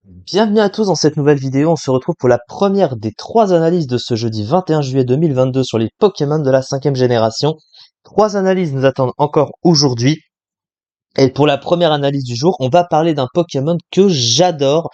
Bienvenue à tous dans cette nouvelle vidéo, on se retrouve pour la première des trois analyses de ce jeudi 21 juillet 2022 sur les Pokémon de la 5e génération. Trois analyses nous attendent encore aujourd'hui. Et pour la première analyse du jour, on va parler d'un Pokémon que j'adore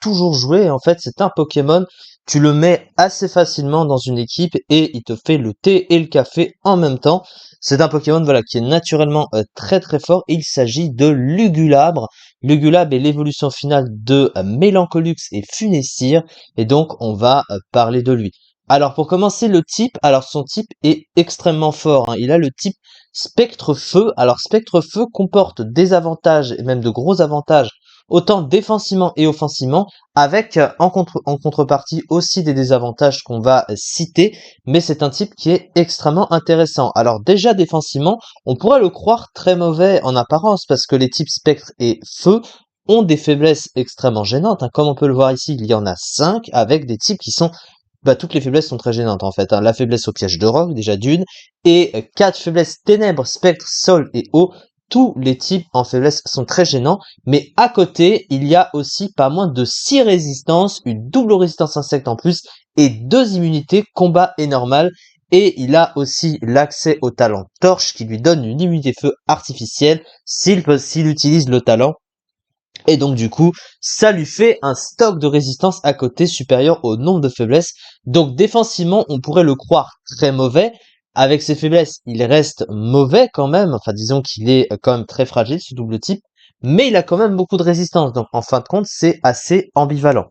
toujours jouer. En fait, c'est un Pokémon, tu le mets assez facilement dans une équipe et il te fait le thé et le café en même temps. C'est un Pokémon voilà qui est naturellement très très fort. Il s'agit de Lugulabre. Lugulabre est l'évolution finale de Mélancolux et Funessire et donc on va parler de lui. Alors pour commencer le type, alors son type est extrêmement fort, hein. Il a le type Spectre Feu. Alors Spectre Feu comporte des avantages et même de gros avantages autant défensivement et offensivement avec en contrepartie aussi des désavantages qu'on va citer, mais c'est un type qui est extrêmement intéressant. Alors déjà défensivement, on pourrait le croire très mauvais en apparence parce que les types Spectre et Feu ont des faiblesses extrêmement gênantes, hein. Comme on peut le voir ici, il y en a 5 avec des types qui sont toutes les faiblesses sont très gênantes en fait, hein. La faiblesse au piège de roc, déjà d'une, et 4 faiblesses ténèbres, spectre, sol et eau. Tous les types en faiblesse sont très gênants, mais à côté, il y a aussi pas moins de 6 résistances, une double résistance insecte en plus, et 2 immunités combat et normal. Et il a aussi l'accès au talent torche qui lui donne une immunité feu artificielle s'il utilise le talent. Et donc du coup, ça lui fait un stock de résistance à côté supérieur au nombre de faiblesses. Donc défensivement, on pourrait le croire très mauvais. Avec ses faiblesses, il reste mauvais quand même. Enfin, disons qu'il est quand même très fragile, ce double type. Mais il a quand même beaucoup de résistance. Donc en fin de compte, c'est assez ambivalent.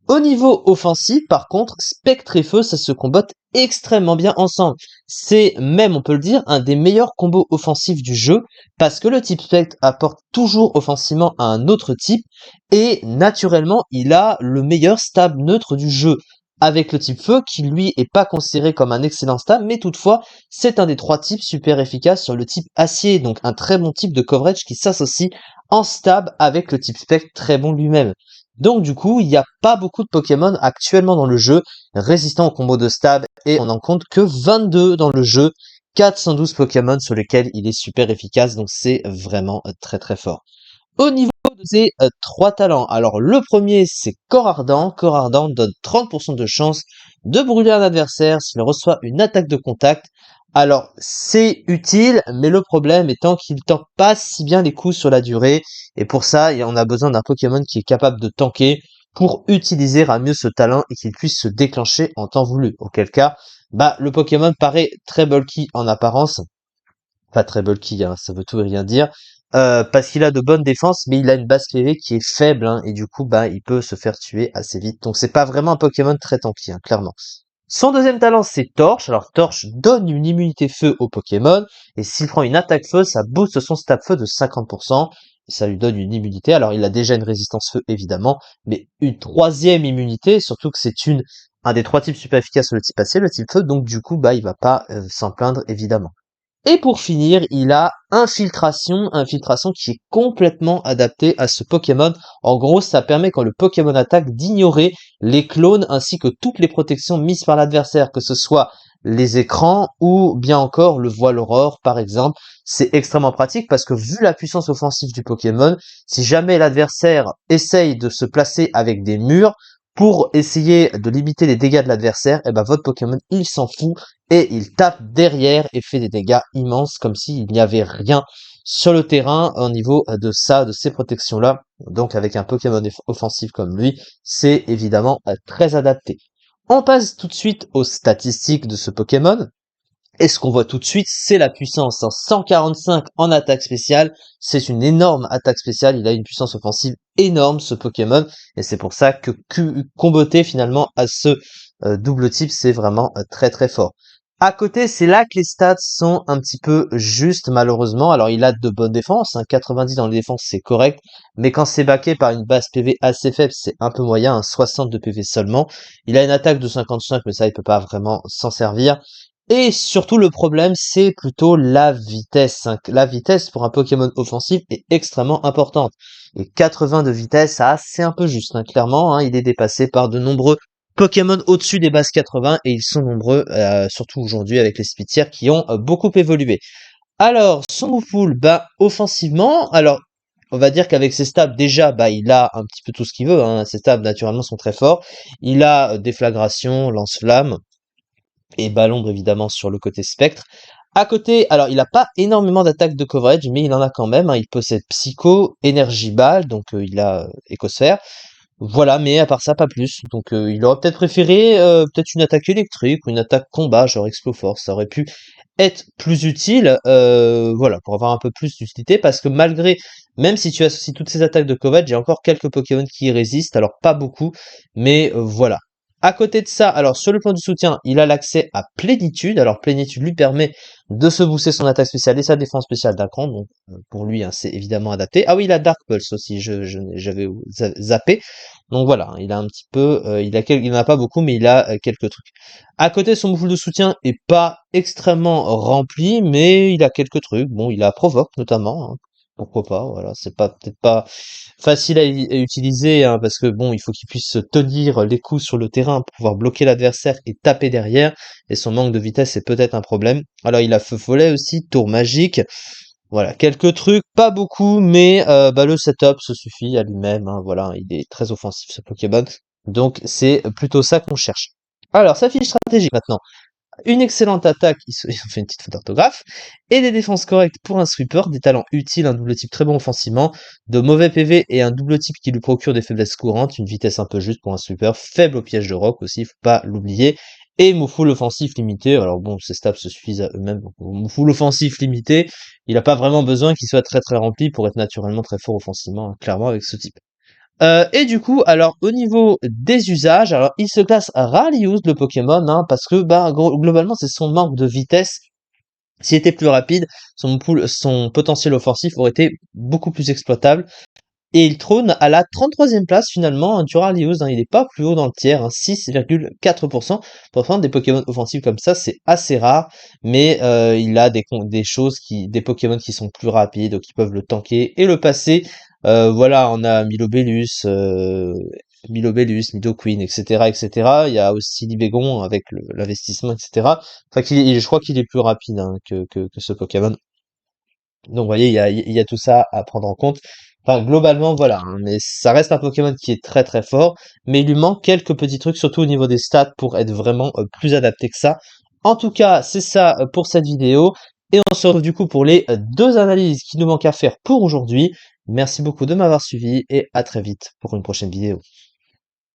Au niveau offensif, par contre, Spectre et Feu, ça se combatte extrêmement bien ensemble. C'est même, on peut le dire, un des meilleurs combos offensifs du jeu parce que le type Spectre apporte toujours offensivement à un autre type et naturellement il a le meilleur stab neutre du jeu avec le type Feu qui lui est pas considéré comme un excellent stab mais toutefois c'est un des trois types super efficaces sur le type Acier, donc un très bon type de coverage qui s'associe en stab avec le type Spectre très bon lui-même. Donc du coup il n'y a pas beaucoup de Pokémon actuellement dans le jeu résistants au combo de stab et on en compte que 22 dans le jeu, 412 Pokémon sur lesquels il est super efficace, donc c'est vraiment très très fort. Au niveau de ses trois talents, alors le premier c'est Corps Ardent. Corps Ardent donne 30% de chance de brûler un adversaire s'il reçoit une attaque de contact. Alors c'est utile, mais le problème étant qu'il tank pas si bien les coups sur la durée, et pour ça on a besoin d'un Pokémon qui est capable de tanker pour utiliser à mieux ce talent et qu'il puisse se déclencher en temps voulu. Auquel cas, le Pokémon paraît très bulky en apparence, pas très bulky, hein, ça veut tout et rien dire, parce qu'il a de bonnes défenses, mais il a une base PV qui est faible, hein, et du coup, il peut se faire tuer assez vite. Donc c'est pas vraiment un Pokémon très tanky, hein, clairement. Son deuxième talent, c'est Torche. Alors Torche donne une immunité feu au Pokémon, et s'il prend une attaque feu, ça booste son stab feu de 50%, et ça lui donne une immunité. Alors il a déjà une résistance feu, évidemment, mais une troisième immunité, surtout que c'est un des trois types super efficaces sur le type acier, le type feu, donc du coup, il va pas s'en plaindre, évidemment. Et pour finir, il a Infiltration qui est complètement adapté à ce Pokémon. En gros, ça permet quand le Pokémon attaque d'ignorer les clones ainsi que toutes les protections mises par l'adversaire, que ce soit les écrans ou bien encore le voile aurore par exemple. C'est extrêmement pratique parce que vu la puissance offensive du Pokémon, si jamais l'adversaire essaye de se placer avec des murs, pour essayer de limiter les dégâts de l'adversaire, votre Pokémon, il s'en fout et il tape derrière et fait des dégâts immenses comme s'il n'y avait rien sur le terrain au niveau de ces protections-là. Donc avec un Pokémon offensif comme lui, c'est évidemment très adapté. On passe tout de suite aux statistiques de ce Pokémon. Et ce qu'on voit tout de suite, c'est la puissance. 145 en attaque spéciale, c'est une énorme attaque spéciale. Il a une puissance offensive énorme, ce Pokémon. Et c'est pour ça que comboter finalement à ce double type, c'est vraiment très très fort. À côté, c'est là que les stats sont un petit peu justes, malheureusement. Alors, il a de bonnes défenses, hein, 90 dans les défenses, c'est correct. Mais quand c'est backé par une base PV assez faible, c'est un peu moyen, 60 de PV seulement. Il a une attaque de 55, mais ça, il peut pas vraiment s'en servir. Et surtout, le problème, c'est plutôt la vitesse, hein. La vitesse pour un Pokémon offensif est extrêmement importante. Et 80 de vitesse, c'est un peu juste, hein, clairement, hein. Il est dépassé par de nombreux Pokémon au-dessus des bases 80 et ils sont nombreux, surtout aujourd'hui avec les Spitières qui ont beaucoup évolué. Alors, son move pool, offensivement, alors On va dire qu'avec ses stabs, déjà, bah, il a un petit peu tout ce qu'il veut, hein. Ses stabs, naturellement, sont très forts. Il a déflagration, lance-flamme et bas l'ombre, évidemment, sur le côté spectre. À côté, alors, il a pas énormément d'attaques de coverage, mais il en a quand même, hein. Il possède Psycho, Énergie Ball, donc il a Écosphère. Voilà, mais à part ça, pas plus. Donc il aurait peut-être préféré peut-être une attaque électrique ou une attaque combat, genre Exploforce. Ça aurait pu être plus utile, voilà, pour avoir un peu plus d'utilité, parce que malgré, même si tu associes toutes ces attaques de Kovac, j'ai encore quelques Pokémon qui y résistent, alors pas beaucoup, mais voilà. À côté de ça, alors sur le plan du soutien, il a l'accès à Plénitude. Alors Plénitude lui permet de se booster son attaque spéciale et sa défense spéciale d'un cran, donc pour lui, hein, c'est évidemment adapté. Ah oui, il a Dark Pulse aussi, j'avais zappé. Donc voilà, il a un petit peu, il en a pas beaucoup, mais il a quelques trucs. À côté, son pool de soutien est pas extrêmement rempli, mais il a quelques trucs. Bon, il a Provoque notamment, hein. Pourquoi pas, voilà, c'est pas peut-être pas facile à utiliser, hein, parce que bon, il faut qu'il puisse tenir les coups sur le terrain pour pouvoir bloquer l'adversaire et taper derrière, et son manque de vitesse est peut-être un problème. Alors il a Feu Follet aussi, Tour Magique, voilà, quelques trucs, pas beaucoup, mais bah, le setup se suffit à lui-même, hein, voilà, il est très offensif ce Pokémon, donc c'est plutôt ça qu'on cherche. Alors, sa fiche stratégique maintenant. Une excellente attaque, ils ont fait une petite faute d'orthographe, et des défenses correctes pour un sweeper, des talents utiles, un double type très bon offensivement, de mauvais PV et un double type qui lui procure des faiblesses courantes, une vitesse un peu juste pour un sweeper, faible au piège de roc aussi, faut pas l'oublier, et Moufoul offensif limité, alors bon, ses stats se suffisent à eux-mêmes, donc Moufoul offensif limité, il a pas vraiment besoin qu'il soit très très rempli pour être naturellement très fort offensivement, hein, clairement avec ce type. Et du coup, alors au niveau des usages, alors il se classe rarely used le Pokémon, hein, parce que bah globalement c'est son manque de vitesse. S'il était plus rapide, son potentiel offensif aurait été beaucoup plus exploitable. Et il trône à la 33e place finalement, hein, du rarely used, hein, il n'est pas plus haut dans le tiers, hein, 6,4%. Pour prendre des Pokémon offensifs comme ça, c'est assez rare, mais il a des Pokémon qui sont plus rapides, qui peuvent le tanker et le passer. Voilà, on a Milobellus, Nidoqueen, etc., etc. Il y a aussi Libégon avec l'investissement, etc. Enfin, je crois qu'il est plus rapide, hein, que ce Pokémon. Donc, vous voyez, il y a tout ça à prendre en compte. Enfin, globalement, voilà, hein, mais ça reste un Pokémon qui est très très fort, mais il lui manque quelques petits trucs, surtout au niveau des stats, pour être vraiment plus adapté que ça. En tout cas, c'est ça pour cette vidéo, et on se retrouve du coup pour les deux analyses qui nous manquent à faire pour aujourd'hui. Merci beaucoup de m'avoir suivi, et à très vite pour une prochaine vidéo.